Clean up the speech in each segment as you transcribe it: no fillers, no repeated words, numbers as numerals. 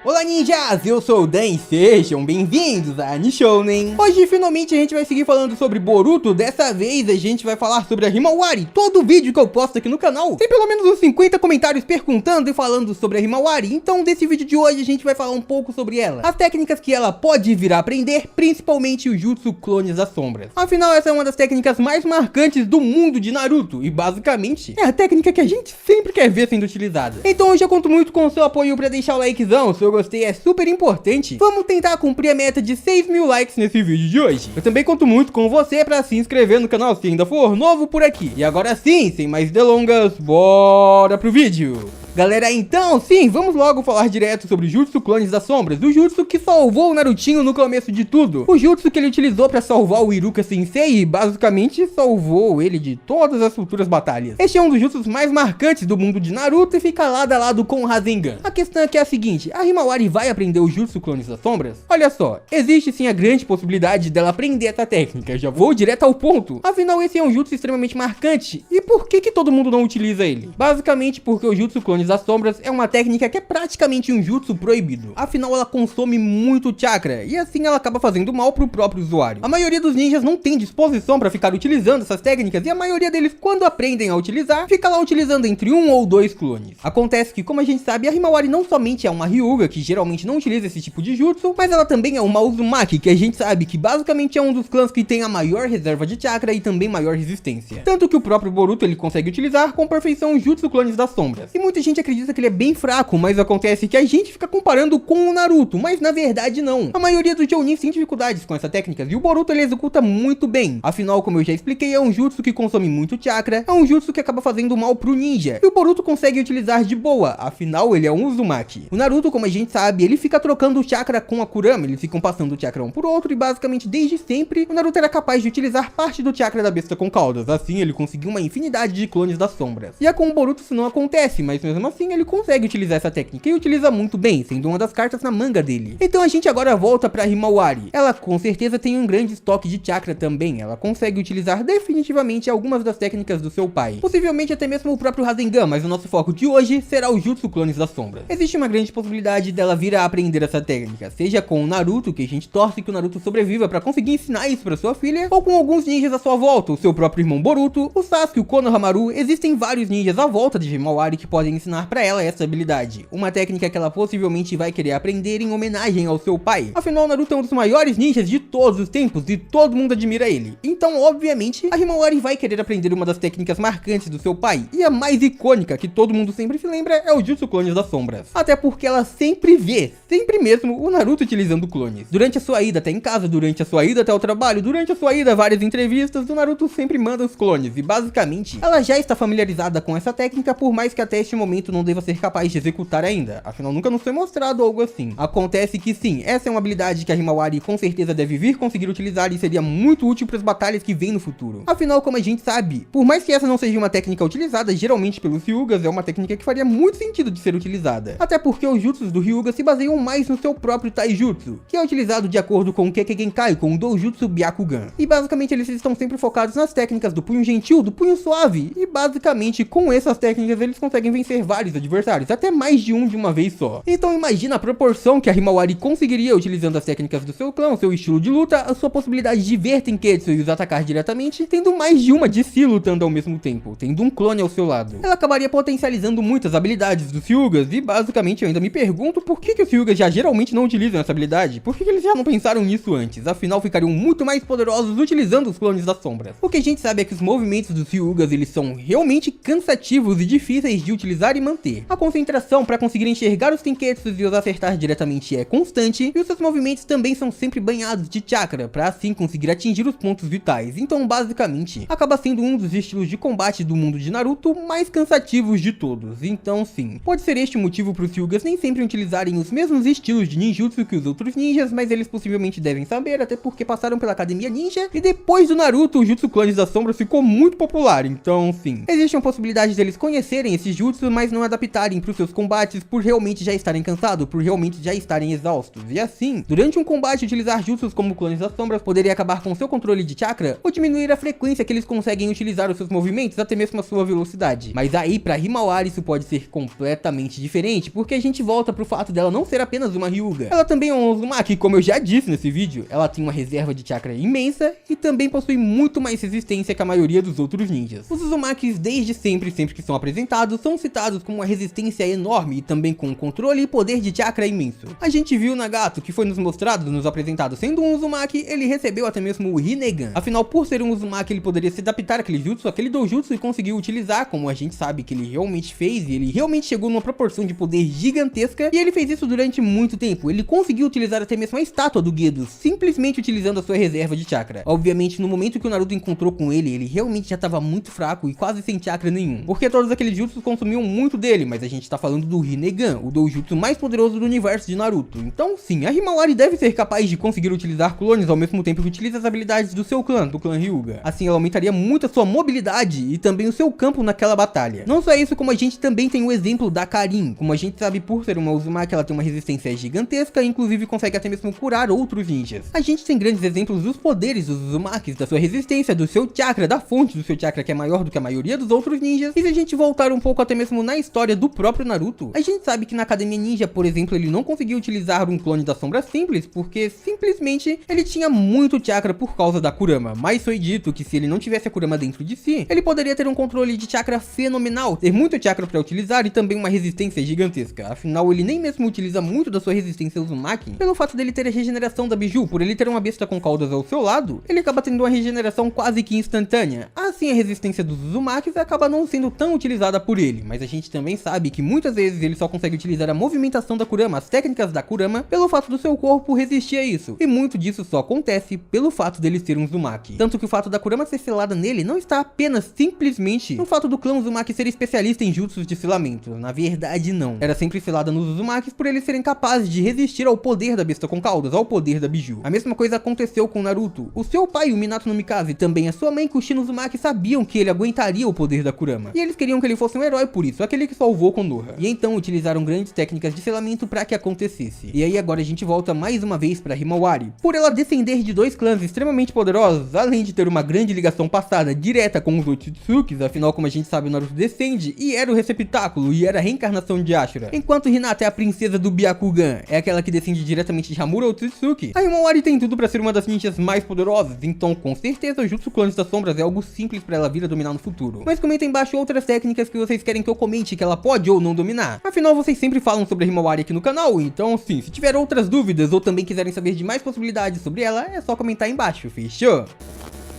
Olá ninjas, eu sou o Dan e sejam bem-vindos a Nishounen. Hoje finalmente a gente vai seguir falando sobre Boruto. Dessa vez a gente vai falar sobre a Himawari. Todo vídeo que eu posto aqui no canal tem pelo menos uns 50 comentários perguntando e falando sobre a Himawari. Então desse vídeo de hoje a gente vai falar um pouco sobre ela, as técnicas que ela pode vir a aprender, principalmente o Jutsu Clones das Sombras. Afinal essa é uma das técnicas mais marcantes do mundo de Naruto e basicamente é a técnica que a gente sempre quer ver sendo utilizada. Então eu já conto muito com o seu apoio para deixar o likezão, se eu gostei é super importante. Vamos tentar cumprir a meta de 6 mil likes nesse vídeo de hoje. Eu também conto muito com você para se inscrever no canal se ainda for novo por aqui. E agora sim, sem mais delongas, bora pro vídeo. Galera, então sim, vamos logo falar direto sobre o Jutsu Clones das Sombras, o Jutsu que salvou o Narutinho no começo de tudo, o Jutsu que ele utilizou pra salvar o Iruka Sensei e basicamente salvou ele de todas as futuras batalhas. Este é um dos Jutsus mais marcantes do mundo de Naruto e fica lado a lado com o Rasengan. A questão aqui é a seguinte, a Himawari vai aprender o Jutsu Clones das Sombras? Olha só, existe sim a grande possibilidade dela aprender essa técnica, já vou direto ao ponto. Afinal esse é um Jutsu extremamente marcante, e por que todo mundo não utiliza ele? Basicamente porque o Jutsu Clones das Sombras é uma técnica que é praticamente um jutsu proibido. Afinal ela consome muito chakra e assim ela acaba fazendo mal pro próprio usuário. A maioria dos ninjas não tem disposição para ficar utilizando essas técnicas e a maioria deles, quando aprendem a utilizar, fica lá utilizando entre 1 ou 2 clones. Acontece que, como a gente sabe, a Himawari não somente é uma Hyuga, que geralmente não utiliza esse tipo de jutsu, mas ela também é uma Uzumaki, que a gente sabe que basicamente é um dos clãs que tem a maior reserva de chakra e também maior resistência. Tanto que o próprio Boruto ele consegue utilizar com perfeição o Jutsu Clones das Sombras. E muita gente acredita que ele é bem fraco, mas acontece que a gente fica comparando com o Naruto, mas na verdade não. A maioria dos Jonin tem dificuldades com essa técnica e o Boruto ele executa muito bem. Afinal, como eu já expliquei, é um jutsu que consome muito chakra, é um jutsu que acaba fazendo mal pro ninja, e o Boruto consegue utilizar de boa, afinal ele é um Uzumaki. O Naruto, como a gente sabe, ele fica trocando o chakra com a Kurama, eles ficam passando o chakra um por outro e basicamente desde sempre o Naruto era capaz de utilizar parte do chakra da besta com caudas, assim ele conseguiu uma infinidade de clones das sombras. E é com o Boruto isso não acontece, mas mesmo assim ele consegue utilizar essa técnica e utiliza muito bem, sendo uma das cartas na manga dele. Então a gente agora volta pra Himawari. Ela com certeza tem um grande estoque de chakra também, ela consegue utilizar definitivamente algumas das técnicas do seu pai, possivelmente até mesmo o próprio Rasengan, mas o nosso foco de hoje será o Jutsu Clones das Sombras. Existe uma grande possibilidade dela vir a aprender essa técnica, seja com o Naruto, que a gente torce que o Naruto sobreviva pra conseguir ensinar isso pra sua filha, ou com alguns ninjas à sua volta, o seu próprio irmão Boruto, o Sasuke, o Konohamaru. Existem vários ninjas à volta de Himawari que podem ensinar pra ela essa habilidade, uma técnica que ela possivelmente vai querer aprender em homenagem ao seu pai. Afinal, Naruto é um dos maiores ninjas de todos os tempos e todo mundo admira ele. Então, obviamente, a Himawari vai querer aprender uma das técnicas marcantes do seu pai, e a mais icônica que todo mundo sempre se lembra é o Jutsu Clones das Sombras. Até porque ela sempre vê, sempre mesmo, o Naruto utilizando clones. Durante a sua ida até em casa, durante a sua ida até o trabalho, durante a sua ida a várias entrevistas, o Naruto sempre manda os clones, e basicamente, ela já está familiarizada com essa técnica, por mais que até este momento não deva ser capaz de executar ainda, afinal nunca nos foi mostrado algo assim. Acontece que sim, essa é uma habilidade que a Himawari com certeza deve vir conseguir utilizar e seria muito útil para as batalhas que vêm no futuro. Afinal, como a gente sabe, por mais que essa não seja uma técnica utilizada geralmente pelos Hyugas, é uma técnica que faria muito sentido de ser utilizada. Até porque os jutsus do Hyuga se baseiam mais no seu próprio Taijutsu, que é utilizado de acordo com o Kekkei Genkai, com o Doujutsu Byakugan. E basicamente eles estão sempre focados nas técnicas do punho gentil, do punho suave, e basicamente com essas técnicas eles conseguem vencer vários adversários, até mais de um de uma vez só. Então imagina a proporção que a Himawari conseguiria utilizando as técnicas do seu clã, o seu estilo de luta, a sua possibilidade de ver Tenketsu e os atacar diretamente, tendo mais de uma de si lutando ao mesmo tempo, tendo um clone ao seu lado. Ela acabaria potencializando muitas habilidades dos Hyugas e basicamente eu ainda me pergunto por que os Hyugas já geralmente não utilizam essa habilidade, por que eles já não pensaram nisso antes, afinal ficariam muito mais poderosos utilizando os clones das sombras. O que a gente sabe é que os movimentos dos Hyugas eles são realmente cansativos e difíceis de utilizar e manter. A concentração para conseguir enxergar os Tenketsus e os acertar diretamente é constante, e os seus movimentos também são sempre banhados de chakra, para assim conseguir atingir os pontos vitais. Então basicamente, acaba sendo um dos estilos de combate do mundo de Naruto mais cansativos de todos. Então sim, pode ser este o motivo para os Hyugas nem sempre utilizarem os mesmos estilos de ninjutsu que os outros ninjas, mas eles possivelmente devem saber, até porque passaram pela academia ninja, e depois do Naruto o Jutsu Clones das Sombras ficou muito popular. Então sim, existe uma possibilidade deles conhecerem esse jutsu, mas mais não adaptarem para os seus combates por realmente já estarem cansados, por realmente já estarem exaustos. E assim, durante um combate, utilizar jutsus como clones das sombras poderia acabar com seu controle de chakra ou diminuir a frequência que eles conseguem utilizar os seus movimentos, até mesmo a sua velocidade. Mas aí, pra Himawari, isso pode ser completamente diferente, porque a gente volta pro fato dela não ser apenas uma Hyuga. Ela também é um Uzumaki, como eu já disse nesse vídeo. Ela tem uma reserva de chakra imensa e também possui muito mais resistência que a maioria dos outros ninjas. Os Uzumakis, desde sempre que são apresentados, são citados com uma resistência enorme e também com um controle e poder de chakra imenso. A gente viu Nagato, que foi nos mostrado, nos apresentado sendo um Uzumaki, ele recebeu até mesmo o Rinnegan. Afinal, por ser um Uzumaki, ele poderia se adaptar àquele jutsu, aquele doujutsu, e conseguir utilizar, como a gente sabe que ele realmente fez, e ele realmente chegou numa proporção de poder gigantesca, e ele fez isso durante muito tempo. Ele conseguiu utilizar até mesmo a estátua do Gedo, simplesmente utilizando a sua reserva de chakra. Obviamente, no momento que o Naruto encontrou com ele realmente já estava muito fraco e quase sem chakra nenhum, porque todos aqueles jutsus consumiam muito dele, mas a gente tá falando do Rinnegan, o doujutsu mais poderoso do universo de Naruto. Então sim, a Himawari deve ser capaz de conseguir utilizar clones ao mesmo tempo que utiliza as habilidades do seu clã, do clã Hyuga. Assim, ela aumentaria muito a sua mobilidade e também o seu campo naquela batalha. Não só isso, como a gente também tem o exemplo da Karin. Como a gente sabe, por ser uma Uzumaki, ela tem uma resistência gigantesca e inclusive consegue até mesmo curar outros ninjas. A gente tem grandes exemplos dos poderes dos Uzumakis, da sua resistência, do seu chakra, da fonte do seu chakra, que é maior do que a maioria dos outros ninjas. E se a gente voltar um pouco até mesmo na história do próprio Naruto, a gente sabe que na Academia Ninja, por exemplo, ele não conseguiu utilizar um clone da Sombra Simples, porque simplesmente ele tinha muito chakra por causa da Kurama. Mas foi dito que se ele não tivesse a Kurama dentro de si, ele poderia ter um controle de chakra fenomenal, ter muito chakra para utilizar e também uma resistência gigantesca. Afinal, ele nem mesmo utiliza muito da sua resistência Uzumaki, pelo fato dele ter a regeneração da Biju. Por ele ter uma besta com caudas ao seu lado, ele acaba tendo uma regeneração quase que instantânea. Assim, a resistência dos Uzumakis acaba não sendo tão utilizada por ele, mas a gente também sabe que muitas vezes ele só consegue utilizar a movimentação da Kurama, as técnicas da Kurama, pelo fato do seu corpo resistir a isso. E muito disso só acontece pelo fato dele ser um Uzumaki. Tanto que o fato da Kurama ser selada nele não está apenas simplesmente no fato do clã Uzumaki ser especialista em jutsus de selamento. Na verdade, não. Era sempre selada nos Uzumakis por eles serem capazes de resistir ao poder da besta com caudas, ao poder da Biju. A mesma coisa aconteceu com Naruto. O seu pai, o Minato no Mikaze, e também a sua mãe, Kushina Uzumaki, sabiam que ele aguentaria o poder da Kurama. E eles queriam que ele fosse um herói por isso, aquele que salvou Konoha. E então utilizaram grandes técnicas de selamento para que acontecesse. E aí agora a gente volta mais uma vez para Himawari. Por ela descender de dois clãs extremamente poderosos, além de ter uma grande ligação passada direta com os Otsutsuki, afinal, como a gente sabe, o Naruto descende e era o receptáculo e era a reencarnação de Ashura. Enquanto Hinata é a princesa do Byakugan, é aquela que descende diretamente de Hamura Otsutsuki, a Himawari tem tudo para ser uma das ninjas mais poderosas, então com certeza o Jutsu Clones das Sombras é algo simples para ela vir a dominar no futuro. Mas comenta aí embaixo outras técnicas que vocês querem que eu comente que ela pode ou não dominar. Afinal, vocês sempre falam sobre a Himawari aqui no canal, então sim, se tiver outras dúvidas ou também quiserem saber de mais possibilidades sobre ela, é só comentar aí embaixo, fechou?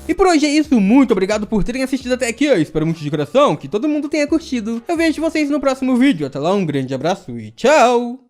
E por hoje é isso, muito obrigado por terem assistido até aqui, eu espero muito de coração que todo mundo tenha curtido. Eu vejo vocês no próximo vídeo, até lá, um grande abraço e tchau!